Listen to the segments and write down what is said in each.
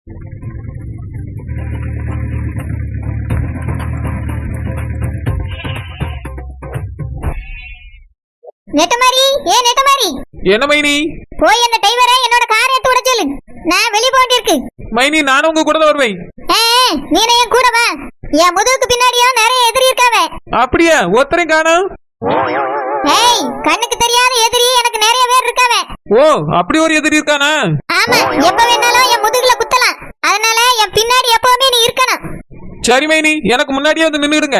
நெட்டமாரி, நெட்டமாரி. என்ன மைனி? போய் அந்த டிரைவரை என்னோட காரை எடுத்து விட சொல்லு. நான் வெளிய போக வேண்டியிருக்கு. மைனி, நானும் உங்க கூட தான் வருவேன். நீனே என் கூட வா. என் முதுகுக்கு பின்னாடியும் நிறைய எதிரி இருக்காவே. அப்படியா? ஒருத்தரையும் காணோம். கண்ணுக்கு தெரியாத எதிரி எனக்கு நிறைய பேர் இருக்காவே. ஓ, அப்படி ஒரு எதிரி இருக்கானா? ஆமா, எப்ப வேணாலும் என் முதுகுல குத்தலாம். அதனால என் பின்னாடி எப்பவுமே நீ இருக்கணும். சரி மைனி, எனக்கு முன்னாடியே வந்து நின்னுடுங்க.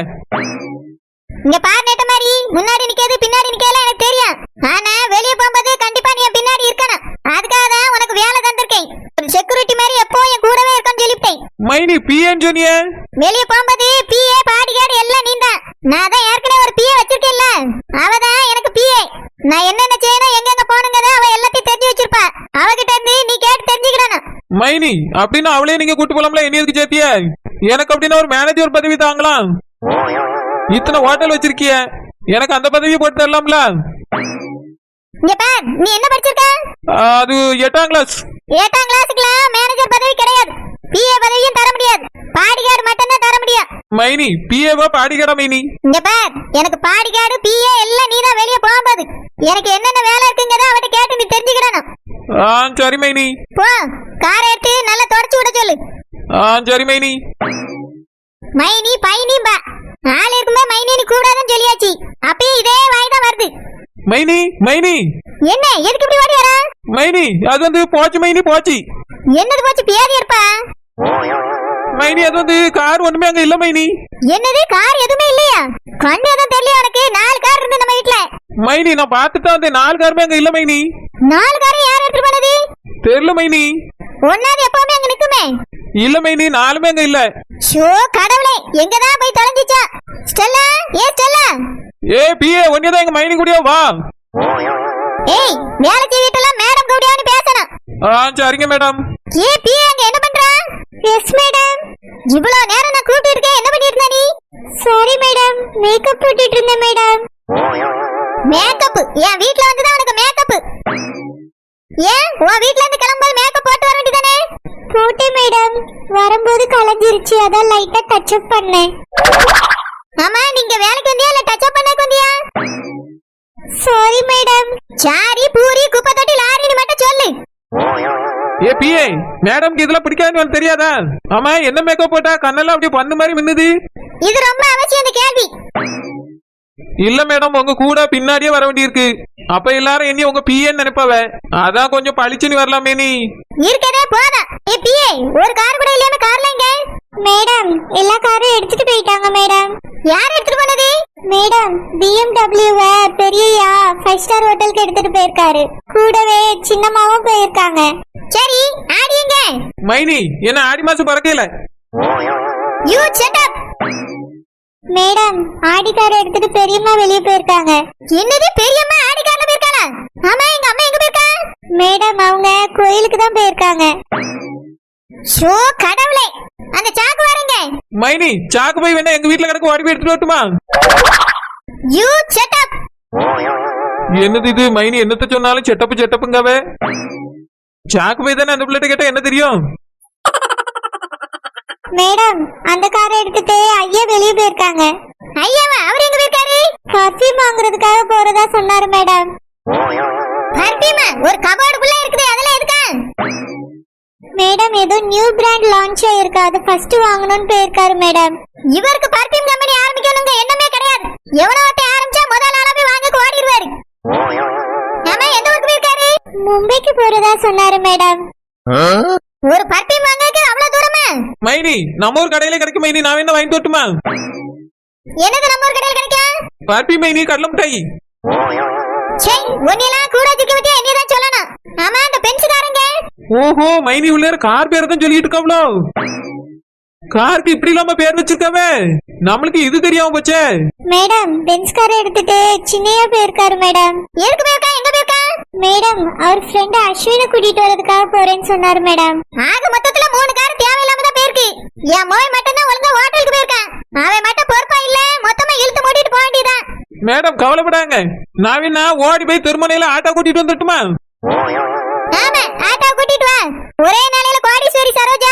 இங்க பாரு நெட்டமாரி, முன்னாடி நிக்கிறது பின்னாடி நிக்கல எனக்கு தெரியும். ஆனா வெளிய போகும்போது கண்டிப்பா நீ என் பின்னாடி இருக்கணும். அதுக்காக தான் உனக்கு வேலை தந்திருக்கேன். ஒரு செக்யூரிட்டி மாதிரி எப்போ என் கூடவே இருக்கணும்னு சொல்லிட்டேன். மைனி, பிஏன்னு சொன்னியே. வெளிய போகும்போது பிஏ பாடிகார்டு எல்லாம் நீதான். நான் தான் ஏற்கனவே ஒரு பிஏ வச்சிருக்கேன்ல, அவதான் எனக்கு பிஏ. நான் என்னென்ன செய்யணும் எங்கெங்க போகணுங்கிறத அவ எல்லாத்தையும் தெரிஞ்சு வச்சிருப்பா. அவகிட்ட இருந்து நீ கேட்டு தெரிஞ்சுக்கிடணும். மைனி, அப்படின்னா அவளே நீங்க கூட்டு போலாம்ல, என்ன எதுக்கு சேர்த்திய? எனக்கு அப்படின்னா ஒரு மேனேஜர் பதவி தாங்கலாம். இத்தனை ஹோட்டல் வச்சிருக்கிய, எனக்கு அந்த பதவியை போட்டு தரலாம்ல. இங்க பார், நீ என்ன படிச்சிருக்க? அது 8ஆம் கிளாஸ். 8ஆம் கிளாஸ்க்குலாம் மேனேஜர் பதவி கிடையாது. பிஏ பதவியும் தர முடியாது. பாடிகார்டு மட்டும் தான் தர முடியும். மைனி, பிஏவா பாடிகார்டா மைனி? இங்க பார், எனக்கு பாடிகார்டு பிஏ எல்லாம் நீதான் வெளிய போகும்போது. எனக்கு என்னென்ன வேலை இருக்குங்கறத அவட்ட கேட்டு நீ தெரிஞ்சுக்கிடணும். சரி மைனி. போ, காரை எடுத்து நல்லா தொடச்சு விட சொல்லு. சரி மைனி. மைனி பைனி பா, ஆள் இருக்கும்போது மைனின்னு கூடாதுன்னு சொல்லியாச்சு. அப்பயும் இதே வாய் தான் வருது. மைனி, மைனி. என்ன, எதுக்கு இப்படி ஓடி வரா? மைனி, அது வந்து போச்சு மைனி, போச்சு. என்னது போச்சு? பியாதி இருப்பா. மைனி, அது வந்து கார் ஒண்ணுமே அங்க இல்ல மைனி. என்னது, கார் எதுவுமே இல்லையா? கண்ணு எதுவும் தெரியல உனக்கு? 4 கார் இருந்து நம்ம வீட்டுல. மைனி, நான் பார்த்துட்டு வந்தேன், 4 காருமே அங்க இல்ல மைனி. 4 காரை யார் எடுத்து போனது? தெரியல மைனி. ஒன்னாவது எப்பவுமே அங்க நிக்குமே. இல்ல மைனி, 4மே அங்க இல்ல. ஷோ கடவுளே, எங்கதான் போய் தொலைஞ்சிச்சா? Stella, Stella. பிஏ, ஒன்னேதான் எங்க மைனி கூடயா வா. வேலை செய்யிட்டுலாம் மேடம் கூடயான்னு பேசணும். சரிங்க மேடம். பிஏ அங்க என்ன பண்றா? Yes madam. இவ்வளவு நேரம் நான் கூப்பிட்டு இருக்கேன், என்ன பண்ணிட்டு இருந்த நீ? சாரி மேடம், மேக்கப் போட்டுட்டு இருந்தேன் மேடம். மேக்கப்? என் வீட்ல வந்து தான் உனக்கு மேக்கப்? உன் வீட்ல இருந்து கிளம்பும்போது மேக்கப் போட்டு வர வேண்டியதானே? போட்டேன் மேடம், வரும்போது கலஞ்சிருச்சு, அதான் லைட்டா டச் அப் பண்ணேன். ஆமா, நீங்க வேலைக்கு வந்தியா இல்ல டச் அப் பண்ணக்கு வந்தியா? Sorry madam. சாரி பூரி குப்பை தொட்டி லாரின்னு மட்டும் சொல்லு. பிஏ, மேடம்க்கு இதெல்லாம் பிடிக்காதுன்னு உனக்கு தெரியாதா? ஆமா, என்ன மேக்கப் போட்டா கண்ணெல்லாம் அப்படியே பண்ணு மாதிரி மின்னுது? இது ரொம்ப அவசியம் இந்த கேள்வி. இல்ல மேடம், உங்க கூட பின்னாடியே வர வேண்டியிருக்கு. அப்ப எல்லாரும் என்னைய உங்க பிஏன்னு நினைப்பாவ, அதான் கொஞ்சம் பளிச்சுன்னு வரலாமே. நீ இருக்கதே போதா. பிஏ, ஒரு கார் கூட இல்லையா கார்ல? இங்க மேடம், எல்லா காரும் எடுத்துட்டு போயிட்டாங்க மேடம். யார் எடுத்துட்டு போனது? மேடம், BMW பெரியயா 5 ஸ்டார் ஹோட்டலுக்கு எடுத்துட்டு போயிருக்காரு. கூடவே சின்னமாவும் போயிருக்காங்க. சரி, ஆடி எங்க? மைனி, என்ன ஆடி மாசம் பறக்கல? You shut up. Madam, Audi காரை எடுத்துட்டு பெரியம்மா வெளியே போயிருக்காங்க. என்னது, பெரியம்மா ஆடி கார்ல போயிருக்காளா? ஆமா, எங்க அம்மா எங்க போயிருக்கா? மேடம், அவங்க கோயிலுக்கு தான் போயிருக்காங்க. ஷோ கடவுளே, அந்த சாக்கு வரங்க. மைனி, சாக்கு போய் வேணா எங்க வீட்ல கிடக்கு, ஓடி போய் எடுத்துட்டு வரட்டுமா? You shut up. என்னது இது மைனி, என்னத்த சொன்னாலும் செட்டப்புங்கவே. சாக்கு போய் தானே அந்த பிள்ளைட்ட கேட்டா என்ன தெரியும்? மேடம், அந்த காரை எடுத்துட்டு ஐயா வெளியே போயிருக்காங்க. ஐயாவா? அவர் எங்க போயிருக்காரு? பர்ஃபியூம் வாங்குறதுக்காக போறதா சொன்னாரு மேடம். பர்ஃபியூமா? ஒரு கபோர்டுக்குள்ள இருக்குது, அதெல்லாம் எதுக்கு? மேடம், ஏதோ நியூ பிராண்ட் லான்ச் ஆயிருக்கு, அது ஃபர்ஸ்ட் வாங்கணும்னு போயிருக்காரு மேடம். இவருக்கு பர்ஃபியூம் கம்பெனி ஆரம்பிக்கணுங்க எண்ணமே கிடையாது. எவ்வளவு வாட்டி ஆரம்பிச்சா முதல் ஆளா போய் வாங்க ஓடிடுவாரு. ஆமா, எந்த ஊருக்கு போயிருக்காரு? மும்பைக்கு போறதா சொன்னாரு மேடம். ஒரு பர்ஃபியூம் வாங்கறதுக்கு அவ்வளவு தூரமா? மைனி, நம்ம ஊர் கடையில கிடைக்கும் மைனி, நான் வேணா வாங்கி தரட்டுமா? என்னது நம்ம ஊர் கடையில கிடைக்கும்? பர்ஃபியூம் மைனி, கடலை மிட்டாய். சே, ஒண்ணெல்லாம் கூட வச்சுக்க வச்சு என்னதான் சொல்லணும். ஆமா, அந்த பென்ஸ்காரங்க. ஓஹோ, மைனி உள்ள கார் பேர் தான் சொல்லிட்டு இருக்காவளோ. காருக்கு இப்படி இல்லாம பேர் வச்சிருக்காவே, நம்மளுக்கு இது தெரியாம போச்சே. மேடம், பென்ஸ் காரை எடுத்துட்டு சின்னையா போயிருக்காரு மேடம். எதுக்கு போயிருக்கா? எங்க போயிருக்கா? மேடம், அவர் ஃப்ரெண்ட் அஸ்வினை கூட்டிட்டு வரதுக்காக போறேன்னு சொன்னாரு மேடம். ஆக மொத்தத்துல 3 கார் தேவையில்லாம தான் போயிருக்கு. என் மோய் மட்டும் தான் ஒழுங்கா ஹோட்டலுக்கு போயிருக்கான். அவன் மட்டும் பொறுப்பா இல்ல, மொத்தமா இழுத்து மூடிட்டு போக வேண்டியதான். மேடம், கவலைப்படாங்க, நான் வேணா ஓடி போய் திருமணையில ஆட்டோ கூட்டிட்டு வந்துட்டுமா? ஆமா, ஆட்டோ கூட்டிட்டு வா. ஒரே நாளையில கோடீஸ்வரி சரோஜா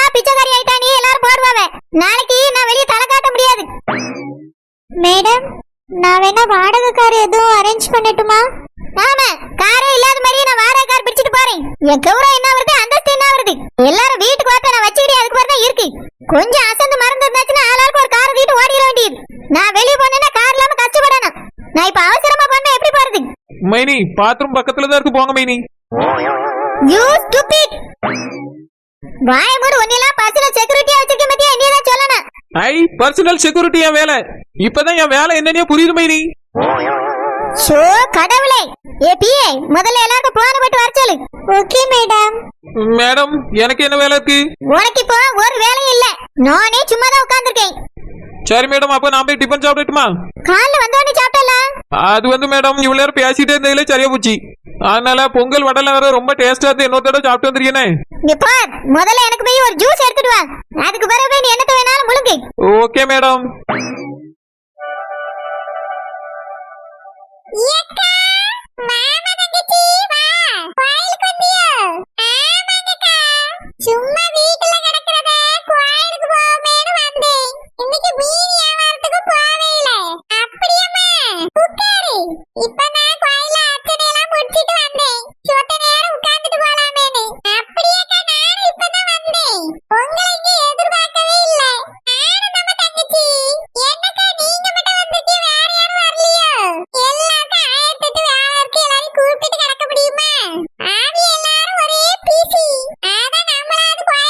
மேடம், நான் வேணா வாடகை கார் எதுவும் அரேஞ்ச் பண்ணட்டுமா? ஆமா, காரே இல்லாத மாதிரி நான் வாடகை கார் பிடிச்சிட்டு போறேன். என் கௌரவம் என்ன வருது, அந்தஸ்து என்ன வருது, எல்லாரும் வீட்டுக்கு வரத நான் வச்சுக்கிட்டே அதுக்கு வரதான் இருக்கு. கொஞ்சம் அசந்து மறந்து இருந்தாச்சுன்னா ஆளாளுக்கு ஒரு காரை தூக்கிட்டு ஓடிட வேண்டியது. நான் வெளியே போனேன்னா கார் இல்லாம கஷ்டப்படணும். நான் இப்ப அவசரமா போனா எப்படி போறது? மைனி பாத்ரூம் பக்கத்துல தான் இருக்கு, போங்க மைனி. You stupid. வாய மூடு, ஒன்னெல்லாம் பர்சனல் செக்யூரிட்டியா வச்சிருக்க மத்தியா நீ தான் சொல்லணும். ஐ பர்சனல் செக்யூரிட்டி என் வேலை. இப்பதான் என் வேலை என்னன்னே புரியுது மைனி. ஷோ கடவுளே. ஏ பிஏ, முதல்ல எல்லாரும் போன போட்டு வர சொல்லு. Okay madam. மேடம் எனக்கு என்ன வேலை இருக்கு? உனக்கு இப்போ ஒரு வேலையும் இல்ல. நானே சும்மா தான் உட்கார்ந்திருக்கேன். சரி மேடம், அப்ப நான் போய் டிஃபன் சாப்பிடட்டுமா? காலைல வந்தோடனே சாப்பிட்டல. அது வந்து மேடம் இவ்வளவு நேரம் பேசிட்டே இருந்ததுல சரியா போச்சு. அதனால பொங்கல் வடல வேற ரொம்ப டேஸ்டா இருந்து இன்னொரு தடவை சாப்பிட்டு வந்திருக்கேனே. இங்க பார், முதல்ல எனக்கு போய் ஒரு ஜூஸ் எடுத்துட்டு வா. அதுக்கு பிறகு போய் நீ என்னத்த வேணாலும் முழுங்கு. Okay madam. ஏக்கா, மாமா தங்கச்சி வா. கோயிலுக்கு வந்தியோ? ஆமாங்கக்கா. சும்மா வீட்ல கிடக்குறத கோயிலுக்கு போவேன்னு வந்தேன். இன்னைக்கு மீன் வியாபாரத்துக்கு போவே இல்ல. அப்படியேம்மா உட்காரு. இப்பதான் கோயில்ல அர்ச்சனை எல்லாம் முடிச்சிட்டு வந்தேன். சொத்த நேரம் உட்கார்ந்துட்டு போலாமேன்னு. அப்படியேக்கா, நானும் இப்பதான் வந்தேன். உங்களை இங்க எதிர்பார்க்கவே இல்ல. நானும் நம்ம தங்கச்சி. என்னக்கா நீங்க மட்டும் வந்திருக்கீங்க, வேற யாரும் வரலையோ? எல்லாருக்கும் ஆயிரத்தெட்டு வேலை இருக்கு, எல்லாரையும் கூப்பிட்டு கிடக்க முடியுமா? ஆவி எல்லாரும் ஒரே பிசி. அதான் நம்மளாவது கோயிலுக்கு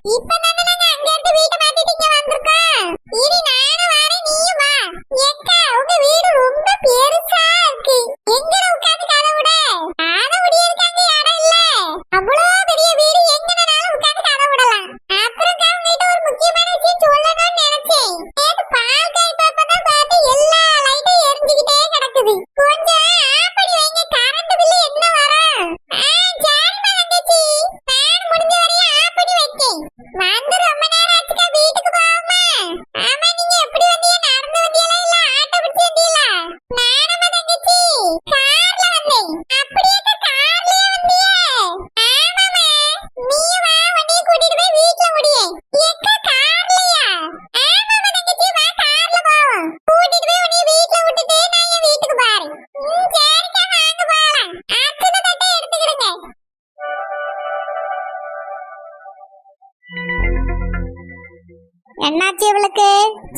இப்பதானே நாங்க அங்க இருந்து வீட்டை மாத்திட்டு இங்க வந்திருக்கோம். இனி நானும் வரேன், நீயும் வா. எக்கா, உங்க வீடு ரொம்ப பெருசா இருக்கு. எங்கட உட்கார்ந்து கதை விட? கதை விடியதுக்கு அங்க இடம் இல்ல. அவ்வளோ பெரிய வீடு எங்கனாலும் உட்கார்ந்து கதை விடலாம். அப்புறம் உங்ககிட்ட ஒரு முக்கியமான விஷயம் சொல்லணும்னு நினைச்சேன். நேத்து பால் காய் பாப்பதான் பார்த்து எல்லா லைட்டும் எரிஞ்சுக்கிட்டே கிடக்குது. கொஞ்சம் ஆஃப் பண்ணி வைங்க, கரண்ட் பில்லு என்ன வரும்? சரிம்மா தங்கச்சி, நான் முடிஞ்ச வரையும் ஆஃப் பண்ணி வைக்கேன். வந்து ரொம்ப நேரம் ஆச்சுக்கா, வீட்டுக்கு போவோமா? ஆமா, நீங்க எப்படி வந்தீங்க? நடந்து வந்தீங்களா இல்ல ஆட்டோ பிடிச்சு வந்தீங்களா? நானம்மா தங்கச்சி கார்ல வந்தேன். அப்படியே கார்லயே வந்தீங்க? ஆமாம்மா. நீ வா, வண்டியை கூட்டிட்டு போய் வீட்டுல முடியே. எக்கா, கார்லயா? ஆமாம்மா தங்கச்சி, வா கார்ல போவோம். கூட்டிட்டு போய் உன்னை வீட்டுல விட்டுட்டு நான் என் வீட்டுக்கு போறேன். சரிக்கா, வாங்க போலாம். அச்சத தட்டை எடுத்துக்கிடுங்க. என்னாச்சு இவளுக்கு?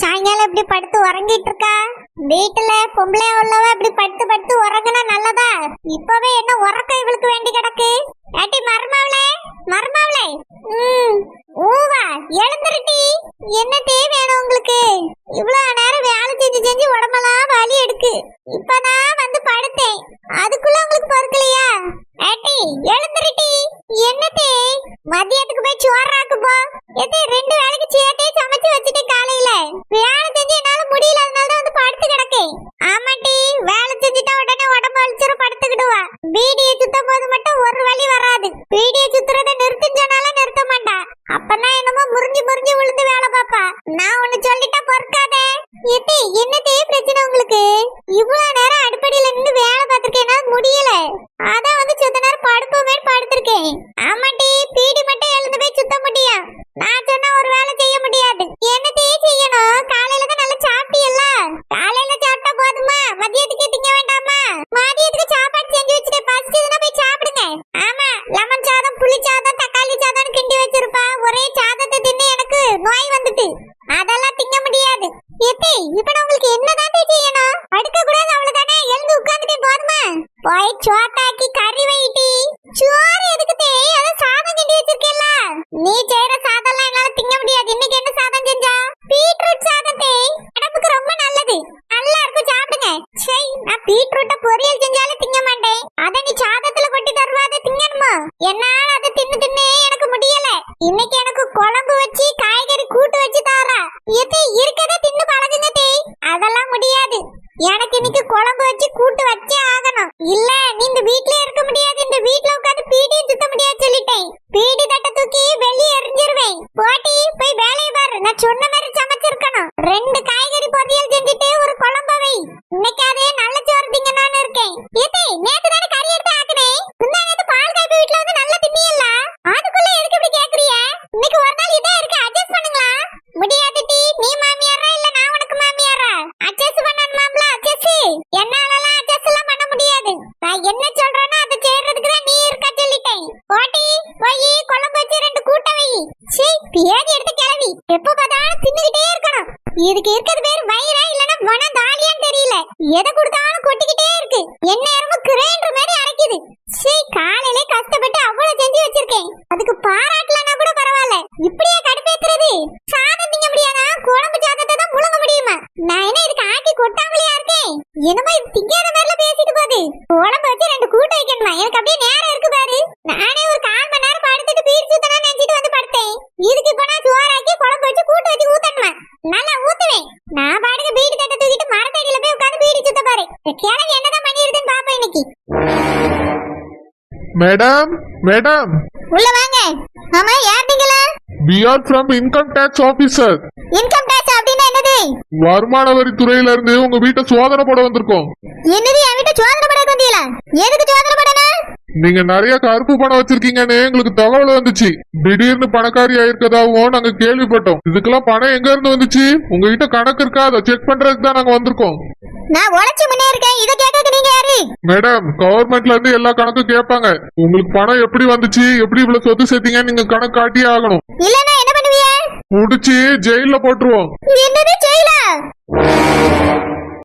சாயங்காலம் இப்படி படுத்து உறங்கிட்டு இருக்கா? வீட்டுல பொம்பளை உள்ளவ இப்படி படுத்து படுத்து உறங்குனா நல்லதா? இப்பவே என்ன உறக்கம் இவளுக்கு வேண்டி கிடக்கு? ஏட்டி மருமவளே, மருமவளே, ஊவா எழுந்திருட்டி. என்ன வேணும் உங்களுக்கு? இவ்வளவு நேரம் வேலை செஞ்சு செஞ்சு உடம்பெல்லாம் வலி எடுக்கு. இப்பதான் வந்து படுத்தேன், அதுக்குள்ள உங்களுக்கு பொறுக்கலையா? ஏட்டி எழுந்திருட்டி. என்னத்தே? மதியத்துக்கு போய் சோறாக்கு போ. எத்தே 2 வேளைக்கு சேர்த்தே சமைச்சு வச்சுட்டு காலையில வேலை செஞ்சு என்னால முடியல, அதனால வந்து படுத்து கிடக்கேன். ஆமாட்டி, வேலை செஞ்சுட்டா உடனே உடம்பு வலிச்சுற படுத்துக்கிடுவா. பீடியை சுத்தும் போது மட்டும் ஒரு வலி வராது. பீடியை சுத்துறத நிறுத்துன்னு சொன்னாலும் நிறுத்த மாட்டா. அப்பதான் என்னமோ முறிஞ்சு முறிஞ்சு விழுந்து வேலை பாப்பா. நான் ஒண்ணு சொல்லிட்டா பொறுக்காதே. எத்தே என்னத்தே பிரச்சனை உங்களுக்கு? இவ்வளவு நேரம் அடுப்படியில நின்று வேலை பார்த்திருக்கேன், என்னால முடியல. அதான் வந்து சுத்த நேரம் படுப்போமே படுத்திருக்கேன். ஆமாட்டி, பீடி மட்டும் எழுந்து போய் சுத்த முடியும். நான் சொன்னா ஒரு வேலை செய்ய முடியாது. என்னத்தே செய்யணும்? காலையில தான் நல்லா சாப்பிட்டீல்ல? காலையில சாப்பிட்டா போதுமா? மதியத்துக்கு திங்க வேண்டாமா? மதியத்துக்கு சாப்பாடு செஞ்சு வச்சுட்டு பசிச்சதுன்னா போய் சாப்பிடுங்க. ஆமா, லெமன் சாதம், புளி சாதம், தக்காளி சாதம் கிண்டி வச்சிருப்பா. ஒரே சாதத்தை தின்னு எனக்கு நோய் வந்துட்டு. அதெல்லாம் திங்க முடியாது. எத்தே இப்ப நான் உங்களுக்கு என்னதான் செய்யணும்? படுக்க கூடாது அவ்வளவுதானே? எழுந்து உட்கார்ந்துட்டே போதுமா? போய் சோத்தாக்கி கறி வைட்டி. சோறு எதுக்குதே? அத சாதம் கிண்டி வச்சிருக்கேல்ல. நீ செய்யற சாதம்லாம் என்னால திங்க முடியாது. இன்னைக்கு என்ன சாதம் செஞ்சா? பீட்ரூட் சாதத்தே. உடம்புக்கு ரொம்ப நல்லது, நல்லா இருக்கும், சாப்பிடுங்க. சரி, நான் பீட்ரூட்ட பொரியல் செஞ்சாலும் திங்க மாட்டேன். அத நீ சாதத்துல கொட்டி தருவா, அதை திங்கணுமா? என்னால அதை தின்னு தின்னு எனக்கு முடியல. இன்னைக்கு எனக்கு குழம்பு வச்சு காய்கறி கூட்டு வச்சு தாரா. எது இருக்கதே தின்னு பழகுங்க தே. அதெல்லாம் முடியாது, எனக்கு இன்னைக்கு குழம்பு வச்சு கூட்டு வச்சே ஆகணும். இல்ல நீ இந்த வீட்லயே இருக்க முடியாது. இந்த வீட்ல உட்கார்ந்து பீடியும் சுத்த முடியாது சொல்லிட்டேன். பீடி தட்டை தூக்கி வெளியே எறிஞ்சிருவேன். போட்டி போய் வேலையை பாரு. நான் சொன்ன மாதிரி சமைச்சிருக்கணும். 2 காய்கறி பொரியல் செஞ்சுட்டு ஒரு குழம்பு வை. இன்னைக்கு அதே நல்ல சோறு திங்கணும்னு இருக்கேன். ஏத்தே நேத்து தானே கறி எடுத்து ஆக்குனேன். இந்த நேத்து பால் காய்ப்பு வீட்ல வந்து நல்லா தின்னியல்ல, அதுக்குள்ள எதுக்கு இப்படி கேக்குறிய? இன்னைக்கு ஒரு நாள் இதே இருக்கு, அட்ஜஸ்ட் பண்ணுங்களா? முடியாது டி. நீ மாமியாரா இல்ல நான் உனக்கு மாமியாரா? அட்ஜஸ்ட் பண்ணணுமாம்ல? அட்ஜஸ்ட் என்னாலலாம் அட்ஜஸ்ட் எல்லாம் பண்ண முடியாது. நான் என்ன சொல்றேனோ அதை செய்யறதுக்கு தான் நீ இருக்க சொல்லிட்டேன். போட்டி போய் குழம்பு வச்சு 2 கூட்ட வை. சீ, பேதி எடுத்து கிளவி. எப்ப பார்த்தாலும் தின்னுகிட்டே இருக்கணும். இதுக்கு இருக்கிறது பேர் வயிறா இல்லனா வனதாலியான்னு தெரியல. எதை கொடுத்தாலும் கொட்டிக்கிட்டே இருக்கு. என்ன நேரமும் கிரைண்டர் மாதிரி அரைக்குது. சீ, காலையில கஷ்டப்பட்டு அவ்வளவு செஞ்சு வச்சிருக்கேன். அதுக்கு பாராட்டலனா கூட பரவாயில்ல, இப்படியே கடுப்பேத்துறது? சாதம் திங்க முடியாதா? குழம்பு சாதத்தை தான் முழுங்க முடியுமா? நான் என்ன இதுக்கு ஆக்கி கொட்டாமலையா இருக்கேன்? என்னமோ இது திங்காத மாதிரில பேசிட்டு போகுது. குழம்பு வச்சு 2 கூட்ட வைக்கணுமா? எனக்கு அப்படியே நேரம் இருக்கு பாரு. நானே ஒரு 1/4 மணி நேரம் படுத்துட்டு பீடி சுத்தணும்னு நினைச்சிட்டு வந்து படுத்தேன். இதுக்கு இப்ப நான் சோறாக்கி குழம்பு வச்சு கூட்டு வச்சு ஊத்தணுமா? நல்லா ஊத்துவேன். நான் பாட்டுக்கு பீடி தட்டை தூக்கிட்டு மரத்தடியில போய் உட்காந்து பீடி சுத்த பாரு. கிழவி என்னதான் பண்ணிருக்குன்னு பாப்பேன் இன்னைக்கு. மேடம், மேடம், உள்ள வாங்க. ஆமா, யாருங்களா? we are from income tax officer. Income tax அப்படினா என்னது? வருமான வரி துறையில இருந்து உங்க வீட்டை சோதனை போட வந்திருக்கோம். என்னது? என் வீட்டை சோதனை போட வந்தீங்களா? எதுக்கு சோதனை போடணும்? நீங்க நிறைய கருப்பு பணம் வச்சிருக்கீங்கன்னு எங்களுக்கு தகவல் வந்துச்சு. திடீர்னு பணக்காரி ஆயிருக்கதாவும் நாங்க கேள்விப்பட்டோம். இதுக்கெல்லாம் பணம் எங்க இருந்து வந்துச்சு? உங்ககிட்ட கணக்கு இருக்கா? அதை செக் பண்றதுக்கு தான் நாங்க வந்திருக்கோம். நான் உழைச்சு முன்னே இருக்கேன், இத கேட்க நீங்க யாரு? மேடம், கவர்மெண்ட்ல இருந்து எல்லா கணக்கும் கேட்பாங்க. உங்களுக்கு பணம் எப்படி வந்துச்சு, எப்படி இவ்வளவு சொத்து சேர்த்தீங்க, நீங்க கணக்கு காட்டியே ஆகணும். இல்லன்னா என்ன பண்ணுவீங்க? முடிச்சு ஜெயில போட்டுருவோம். என்னது ஜெயிலா?